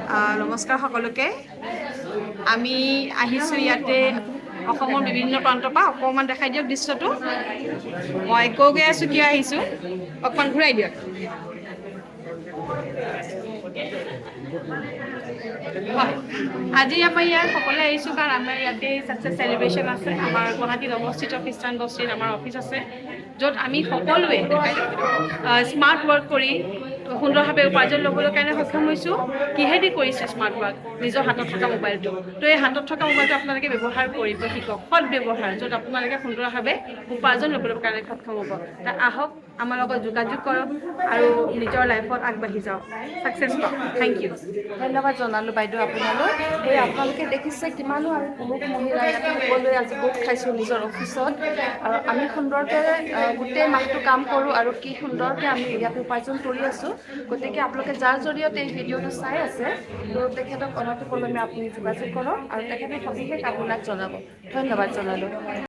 নমস্কাৰ সকলোকে আমি আহিছোঁ ইয়াতে অসমৰ বিভিন্ন প্ৰান্তৰ পৰা অকণমান দেখাই দিয়ক দৃশ্যটো মই কৈ আছোঁ কিয় আহিছোঁ অকণমান ঘূৰাই দিয়ক আজি আমাৰ ইয়াত সকলোৱে আহিছোঁ কাৰণ আমাৰ ইয়াতে ছাকচেছ চেলিব্ৰেশ্যন আছে আমাৰ গুৱাহাটীত অৱস্থিত খ্ৰীষ্টান বস্তিত আমাৰ অফিচ আছে য'ত আমি সকলোৱে স্মাৰ্ট ৱৰ্ক কৰি সুন্দৰভাৱে উপাৰ্জন ল'বলৈ কাৰণে সক্ষম হৈছোঁ কিহেদি কৰিছোঁ স্মাৰ্ট ৱৰ্ক নিজৰ হাতত থকা মোবাইলটো তো এই হাতত থকা মোবাইলটো আপোনালোকে ব্যৱহাৰ কৰিব শিকক সৎ ব্যৱহাৰ য'ত আপোনালোকে সুন্দৰভাৱে উপাৰ্জন ল'বলৈ কাৰণে সক্ষম হ'ব আহক আমাৰ লগত যোগাযোগ কৰক আৰু নিজৰ লাইফত আগবাঢ়ি যাওক ছাকচেছ পাওক থেংক ইউ ধন্যবাদ জনালোঁ বাইদেউ আপোনালৈ এই আপোনালোকে দেখিছে কিমানো আৰু পুৰুষ মহিলা ইয়াতে সকলোৱে আজি গোট খাইছোঁ নিজৰ অফিচত আৰু আমি সুন্দৰকৈ গোটেই মাহটো কাম কৰোঁ আৰু কি সুন্দৰকৈ আমি ইয়াতে উপাৰ্জন কৰি আছোঁ গতিকে আপোনালোকে যাৰ জৰিয়তে এই ভিডিঅ'টো চাই আছে তো তেখেতক অনতিপলমে আপুনি যোগাযোগ কৰক আৰু তেখেতে সবিশেষ আপোনাক জনাব ধন্যবাদ জনালোঁ